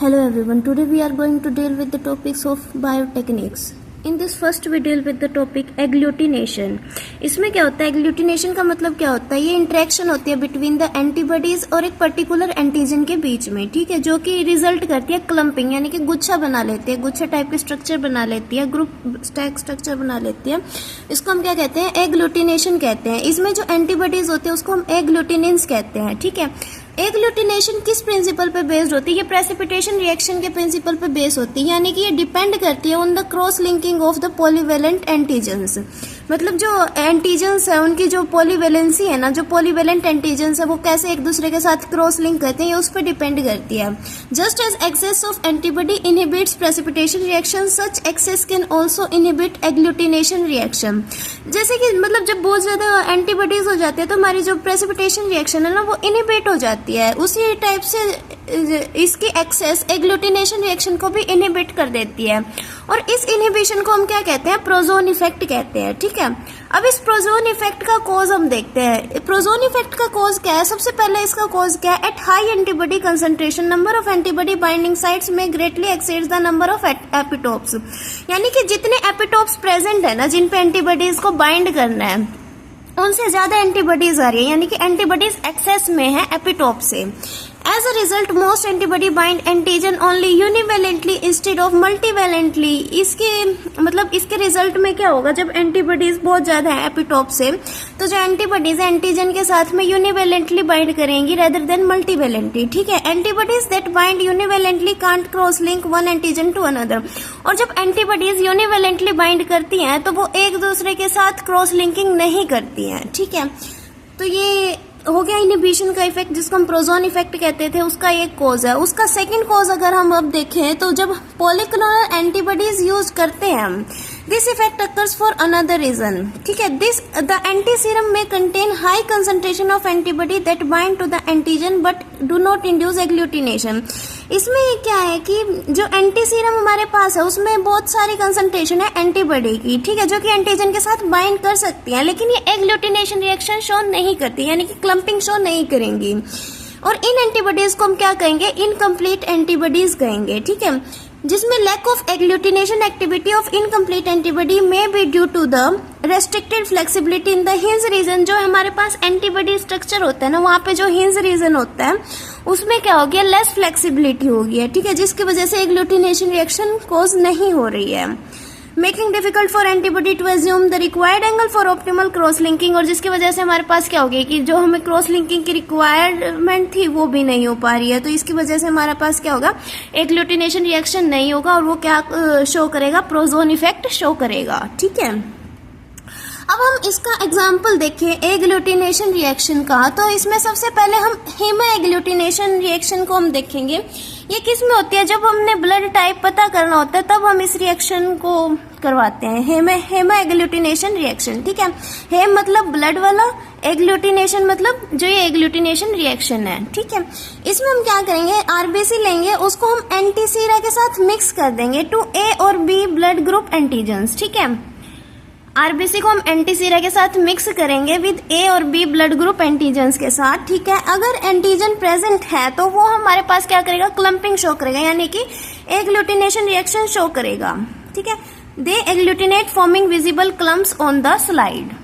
Hello everyone, today we are going to deal with the topics of biotechniques. In this first we deal with the topic agglutination. इसमें क्या होता है, agglutination का मतलब क्या होता है, ये इंटरेक्शन होती है बिटवीन द एंटीबॉडीज और एक पर्टिकुलर एंटीजन के बीच में, ठीक है, जो कि रिजल्ट करती है क्लम्पिंग, यानी कि गुच्छा बना लेती है, गुच्छा टाइप के स्ट्रक्चर बना लेती है, ग्रुप स्टैक स्ट्रक्चर बना लेती है। इसको हम क्या कहते हैं, एग्लूटिनेशन कहते हैं। इसमें जो एंटीबॉडीज होते हैं उसको हम एग्लूटिनेंस कहते हैं, ठीक है। एग्लूटिनेशन किस प्रिंसिपल पे बेस्ड होती है, ये प्रेसिपिटेशन रिएक्शन के प्रिंसिपल पे बेस होती है, यानी कि ये डिपेंड करती है on the cross linking of the polyvalent antigens. मतलब जो एंटीजन्स है उनकी जो पॉलीवेलेंसी है ना, जो पॉलीवेलेंट एंटीजन्स है वो कैसे एक दूसरे के साथ क्रॉस लिंक करते हैं, ये उस पर डिपेंड करती है। Just as excess of antibody inhibits precipitation reaction, such excess can also inhibit agglutination reaction. जैसे कि मतलब जब बहुत ज्यादा एंटीबॉडीज हो जाती है तो हमारी जो प्रेसिपिटेशन रिएक्शन है ना वो इनहिबिट हो जाती है, उसी टाइप से इसकी एक्सेस एग्लूटिनेशन रिएक्शन को भी इनहिबिट कर देती है। और इस इनहिबिशन को हम क्या कहते हैं, प्रोजोन इफेक्ट कहते हैं, ठीक है। अब इस प्रोजोन इफेक्ट का कॉज हम देखते हैं। प्रोजोन इफेक्ट का कॉज क्या है, सबसे पहले इसका कॉज क्या है, at high antibody concentration number of antibody binding sites may greatly exceeds the number of epitopes. यानी कि जितने एपिटोप्स प्रेजेंट है ना, जिन पे एंटीबॉडीज को बाइंड करना है, उनसे ज्यादा एंटीबॉडीज आ रही है, यानी कि एंटीबॉडीज एक्सेस में है एपिटोप से। As a result, most antibody bind antigen only univalently instead of multivalently। इसके मतलब इसके रिजल्ट में क्या होगा, जब एंटीबॉडीज बहुत ज्यादा है एपिटोप से, तो जो एंटीबॉडीज है एंटीजन के साथ में यूनिवेलेंटली बाइंड करेंगी रेदर देन मल्टीवेलेंटली, ठीक है। Antibodies that bind univalently can't cross link one antigen to another. और जब एंटीबॉडीज यूनिवेलेंटली बाइंड करती हैं तो वो एक दूसरे के साथ क्रॉस लिंकिंग नहीं करती हैं, ठीक है। तो ये हो गया इनहिबिशन का इफेक्ट, जिसको हम प्रोजोन इफेक्ट कहते थे, उसका एक कॉज है। उसका सेकंड कॉज अगर हम अब देखें तो जब पॉलीक्लोनल एंटीबॉडीज यूज करते हैं हम, this effect occurs for another reason, ठीक है। दिस द एंटी सीरम में contain high concentration of antibody that bind to the antigen but do not induce agglutination. इसमें क्या है कि जो एंटी सीरम हमारे पास है उसमें बहुत सारी कंसंट्रेशन है एंटीबॉडी की, ठीक है, जो कि एंटीजन के साथ बाइंड कर सकती है, लेकिन ये एग्लूटिनेशन रिएक्शन शो नहीं करती, यानी कि क्लम्पिंग शो नहीं करेंगी। और इन एंटीबॉडीज को हम क्या कहेंगे, इनकम्प्लीट एंटीबॉडीज कहेंगे, ठीक है, जिसमें lack of agglutination activity of incomplete antibody may be due to the restricted flexibility in the hinge region. जो हमारे पास एंटीबॉडी स्ट्रक्चर होता है ना, वहां पे जो हिंज रीजन होता है उसमें क्या हो गया, लेस फ्लेक्सिबिलिटी हो गई है, ठीक है, जिसकी वजह से एग्लूटिनेशन रिएक्शन कॉज नहीं हो रही है, making difficult for antibody to assume the required angle for optimal cross linking. और जिसकी वजह से हमारे पास क्या हो गया कि जो हमें क्रॉस लिंकिंग की रिक्वायरमेंट थी वो भी नहीं हो पा रही है, तो इसकी वजह से हमारे पास क्या होगा, एग्लूटिनेशन रिएक्शन नहीं होगा, और वो क्या शो करेगा, प्रोजोन इफेक्ट शो करेगा, ठीक है। अब हम इसका एग्जाम्पल देखें एग्लूटिनेशन रिएक्शन का, तो इसमें सबसे पहले हम हेमा एग्लूटिनेशन रिएक्शन को हम देखेंगे। ये किस में होती है, जब हमने ब्लड टाइप पता करना होता है तब हम इस रिएक्शन को करवाते हैं, हेमा एग्लूटिनेशन रिएक्शन, ठीक है। हेम मतलब ब्लड वाला, एग्लूटिनेशन मतलब जो ये एग्लूटिनेशन रिएक्शन है, ठीक है। इसमें हम क्या करेंगे, आरबीसी लेंगे, उसको हम एंटीसीरा के साथ मिक्स कर देंगे टू ए और बी ब्लड ग्रुप एंटीजन्स, ठीक है। आरबीसी को हम एंटीसीरा के साथ मिक्स करेंगे विद ए और बी ब्लड ग्रुप एंटीजन्स के साथ, ठीक है। अगर एंटीजन प्रेजेंट है तो वो हमारे पास क्या करेगा, क्लम्पिंग शो करेगा, यानी कि एग्लूटिनेशन रिएक्शन शो करेगा, ठीक है। They agglutinate forming visible clumps on the slide.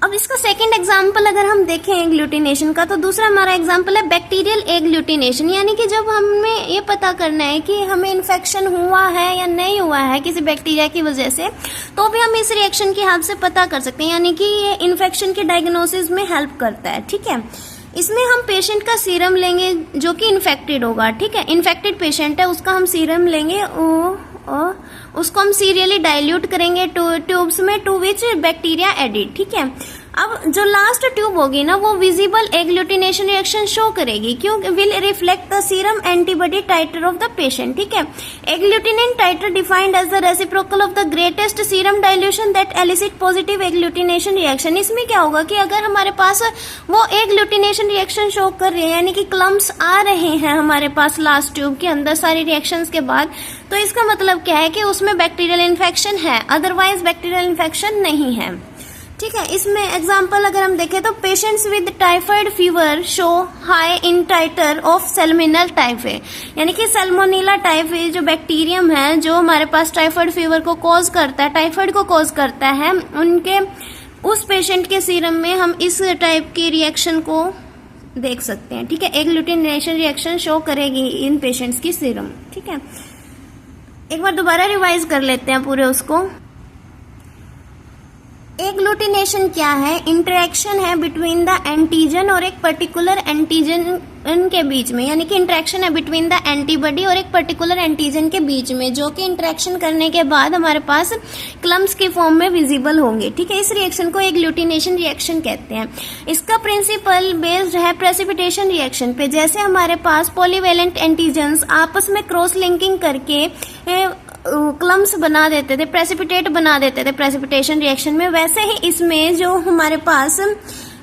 अब इसका सेकंड एग्जाम्पल अगर हम देखें एग्लूटिनेशन का, तो दूसरा हमारा एग्जाम्पल है बैक्टीरियल एग्लूटिनेशन, यानी कि जब हमें ये पता करना है कि हमें इन्फेक्शन हुआ है या नहीं हुआ है किसी बैक्टीरिया की वजह से, तो भी हम इस रिएक्शन की हेल्प से पता कर सकते हैं, यानी कि ये इन्फेक्शन के डायग्नोसिस में हेल्प करता है, ठीक है। इसमें हम पेशेंट का सीरम लेंगे जो कि इन्फेक्टेड होगा, ठीक है, इन्फेक्टेड पेशेंट है, उसका हम सीरम लेंगे, उसको हम सीरियली डाइल्यूट करेंगे ट्यूब्स में, टू विच बैक्टीरिया एडिड, ठीक है। अब जो लास्ट ट्यूब होगी ना वो विजिबल एग्लूटिनेशन रिएक्शन शो करेगी, क्यों, will reflect the serum antibody titre of the patient, ठीक है। Agglutinant titre defined as the reciprocal of the greatest serum dilution that elicit positive agglutination reaction. इसमें क्या होगा कि अगर हमारे पास वो एग्लूटिनेशन रिएक्शन शो कर रहे हैं, यानी कि क्लम्प्स आ रहे हैं हमारे पास लास्ट ट्यूब के अंदर सारी रिएक्शंस के बाद, तो इसका मतलब क्या है कि उसमें बैक्टीरियल इन्फेक्शन है, अदरवाइज बैक्टीरियल इन्फेक्शन नहीं है। ठीक है। इसमें एग्जाम्पल अगर हम देखें तो patients with typhoid fever show high in titre of Salmonella typhi, यानी कि सैल्मोनेला टाइफे जो बैक्टीरियम है जो हमारे पास टाइफाइड फीवर को कॉज करता है, टाइफाइड को कॉज करता है, उनके उस पेशेंट के सीरम में हम इस टाइप की रिएक्शन को देख सकते हैं। ठीक है, एग्लूटिनेशन रिएक्शन शो करेगी इन पेशेंट्स की सीरम। ठीक है, एक बार दोबारा रिवाइज कर लेते हैं पूरे उसको। एग्लूटिनेशन क्या है? इंटरेक्शन है बिटवीन द एंटीजन और एक पर्टिकुलर एंटीजन के बीच में, यानी कि इंटरेक्शन है बिटवीन द एंटीबॉडी और एक पर्टिकुलर एंटीजन के बीच में, जो कि इंटरेक्शन करने के बाद हमारे पास क्लम्स के फॉर्म में विजिबल होंगे। ठीक है, इस रिएक्शन को एग्लूटिनेशन रिएक्शन कहते हैं। इसका प्रिंसिपल बेस्ड है प्रेसिपिटेशन रिएक्शन पे। जैसे हमारे पास पॉलीवेलेंट एंटीजन्स आपस में क्रॉस लिंकिंग करके क्लम्स बना देते थे, प्रेसिपिटेट बना देते थे प्रेसिपिटेशन रिएक्शन में, वैसे ही इसमें जो हमारे पास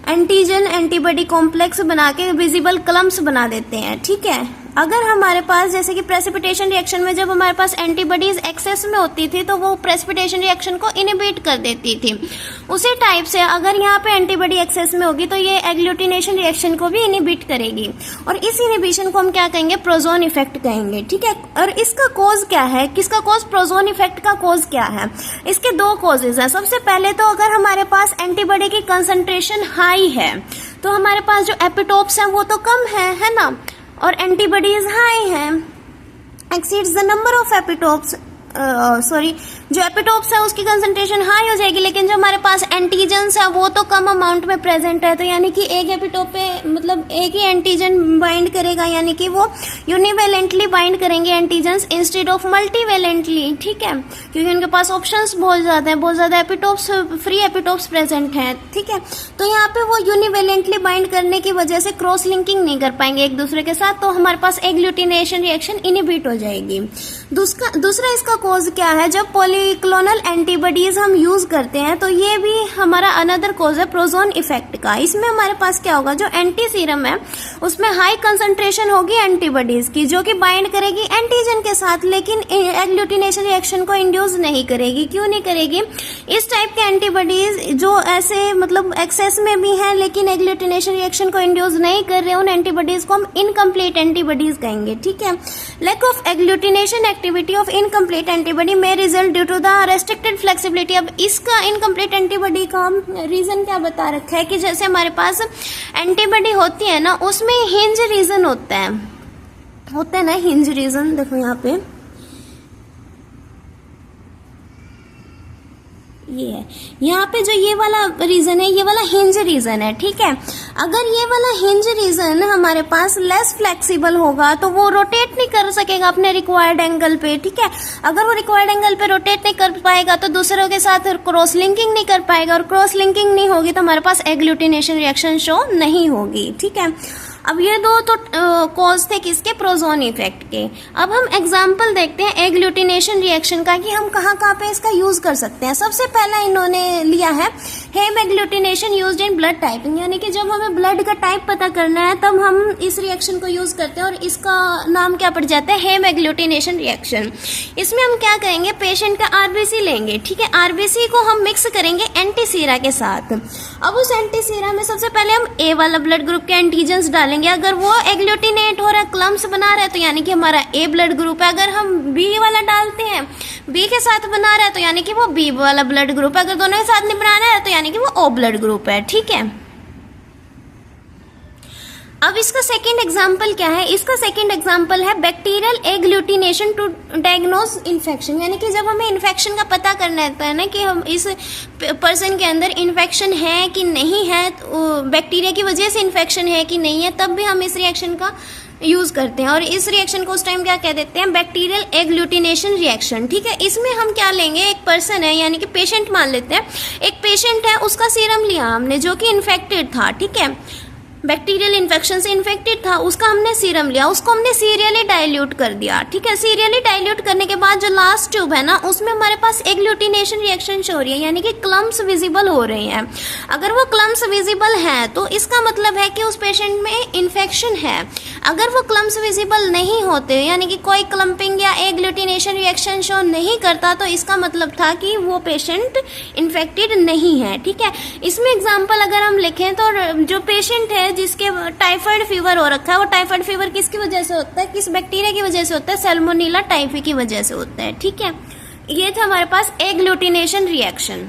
एंटीजन एंटीबॉडी कॉम्प्लेक्स बना के विजिबल क्लम्स बना देते हैं। ठीक है, अगर हमारे पास जैसे कि प्रेसिपिटेशन रिएक्शन में जब हमारे पास एंटीबॉडीज एक्सेस में होती थी तो वो प्रेसिपिटेशन रिएक्शन को इनिबिट कर देती थी। उसी टाइप से अगर यहाँ पे एंटीबॉडी एक्सेस में होगी तो ये एग्लूटिनेशन रिएक्शन को भी इनिबिट करेगी, और इस इनिबिशन को हम क्या कहेंगे? प्रोजोन इफेक्ट कहेंगे। ठीक है, और इसका कॉज क्या है? किसका कॉज? प्रोजोन इफेक्ट का कॉज क्या है? इसके दो कॉजेज हैं। सबसे पहले तो अगर हमारे पास एंटीबॉडी की कंसंट्रेशन हाई है तो हमारे पास जो एपिटोप्स है वो तो कम है ना, और एंटीबॉडीज हाई है, exceeds the number of epitopes, जो एपिटोप्स है उसकी कंसंट्रेशन हाई हो जाएगी, लेकिन जो हमारे पास एंटीजन्स है वो तो कम अमाउंट में प्रेजेंट है, तो यानी कि एक एपिटोप पे मतलब एक ही एंटीजन बाइंड करेगा, यानी कि वो यूनिवेलेंटली बाइंड करेंगे एंटीजन्स इंस्टेड ऑफ मल्टीवेलेंटली। ठीक है, क्योंकि उनके पास ऑप्शंस बहुत ज्यादा एपिटोप्स, फ्री एपिटोप्स प्रेजेंट हैं। ठीक है, तो यहाँ पे वो यूनिवेलेंटली बाइंड करने की वजह से क्रॉस लिंकिंग नहीं कर पाएंगे एक दूसरे के साथ, तो हमारे पास एग्लूटिनेशन रिएक्शन इनिबिट हो जाएगी। दूसरा इसका कॉज क्या है? जब पॉलीक्लोनल एंटीबॉडीज हम यूज करते हैं तो ये भी हमारा अनदर कॉज है प्रोजोन इफेक्ट का। इसमें हमारे पास क्या होगा? जो एंटी सीरम है उसमें हाई कंसंट्रेशन होगी एंटीबॉडीज की, जो कि बाइंड करेगी एंटीजन के साथ, लेकिन एग्लूटिनेशन रिएक्शन को इंड्यूस नहीं करेगी। क्यों नहीं करेगी? इस टाइप के एंटीबॉडीज जो ऐसे मतलब एक्सेस में भी हैं लेकिन एग्लूटिनेशन रिएक्शन को इंड्यूस नहीं कर रहे, उन एंटीबॉडीज को हम इनकम्प्लीट एंटीबॉडीज कहेंगे। ठीक है, lack of agglutination activity of incomplete antibody may result due to the restricted flexibility. अब इसका इनकम्प्लीट एंटीबॉडी का रीजन क्या बता रखा है कि जैसे हमारे पास एंटीबॉडी होती है ना, उसमें हिंज रीजन होता है ना, हिंज रीजन देखो यहाँ पे ये है, यहाँ पे जो ये वाला रीजन है ये वाला हिंज रीजन है। ठीक है, अगर ये वाला हिंज रीजन हमारे पास लेस फ्लेक्सिबल होगा तो वो रोटेट नहीं कर सकेगा अपने रिक्वायर्ड एंगल पे। ठीक है, अगर वो रिक्वायर्ड एंगल पे रोटेट नहीं कर पाएगा तो दूसरों के साथ क्रॉस लिंकिंग नहीं कर पाएगा, और क्रॉस लिंकिंग नहीं होगी तो हमारे पास एग्लूटिनेशन रिएक्शन शो नहीं होगी। ठीक है, अब ये दो तो कॉज थे किसके? प्रोजोन इफेक्ट के। अब हम एग्जांपल देखते हैं एग्लूटिनेशन रिएक्शन का कि हम कहाँ पे इसका यूज कर सकते हैं। सबसे पहला इन्होंने लिया है haemagglutination used in blood typing, यानी कि जब हमें ब्लड का टाइप पता करना है तब हम इस रिएक्शन को यूज करते हैं, और इसका नाम क्या पड़ जाता है? हेम एग्लूटिनेशन रिएक्शन। इसमें हम क्या करेंगे? पेशेंट का आरबीसी लेंगे। ठीक है, आरबीसी को हम मिक्स करेंगे एंटीसीरा के साथ। अब उस एंटीसीरा में सबसे पहले हम ए वाला ब्लड ग्रुप के एंटीजन्स डालेंगे। अगर वो एग्लूटिनेट हो रहा है, क्लम्स बना रहा है, तो यानी कि हमारा ए ब्लड ग्रुप है। अगर हम बी वाला डालते हैं, बी के साथ बना रहा है, तो यानी कि वो बी वाला ब्लड ग्रुप है। अगर दोनों के साथ नहीं बनाना है तो यानी कि वो ओ ब्लड ग्रुप है। ठीक है, अब इसका सेकंड एग्जाम्पल क्या है? इसका सेकंड एग्जाम्पल है bacterial agglutination to diagnose infection, यानी कि जब हमें इन्फेक्शन का पता करना है ना कि हम इस पर्सन के अंदर इन्फेक्शन है कि नहीं है, बैक्टीरिया की वजह से इन्फेक्शन है कि नहीं है, तब भी हम इस रिएक्शन का यूज करते हैं, और इस रिएक्शन को उस टाइम क्या कह देते हैं? Bacterial agglutination reaction. ठीक है, इसमें हम क्या लेंगे? एक पर्सन है, यानी कि पेशेंट मान लेते हैं, एक पेशेंट है, उसका सीरम लिया हमने जो कि इन्फेक्टेड था। ठीक है, बैक्टीरियल इन्फेक्शन से इन्फेक्टेड था, उसका हमने सीरम लिया, उसको हमने सीरियली डाइल्यूट कर दिया, ठीक है। सीरियली डाइल्यूट करने के बाद जो लास्ट ट्यूब है ना, उसमें हमारे पास एग्लूटिनेशन रिएक्शन शो हो रही है, यानी कि क्लम्प्स विजिबल हो रहे हैं। अगर वो क्लम्प्स विजिबल हैं तो इसका मतलब है कि उस पेशेंट में इन्फेक्शन है। अगर वो क्लम्प्स विजिबल नहीं होते, यानी कि कोई क्लम्पिंग या एग्लूटिनेशन रिएक्शन शो नहीं करता, तो इसका मतलब था कि वो पेशेंट इन्फेक्टेड नहीं है, ठीक है। इसमें एग्जाम्पल अगर हम लिखें तो जो पेशेंट है जिसके टाइफाइड फीवर हो रखा है, वो टाइफाइड फीवर किसकी वजह से होता है, किस बैक्टीरिया की वजह से होता है, सैल्मोनेला टाइफी की वजह से होता है, ठीक है। ये था हमारे पास एग्लूटिनेशन रिएक्शन।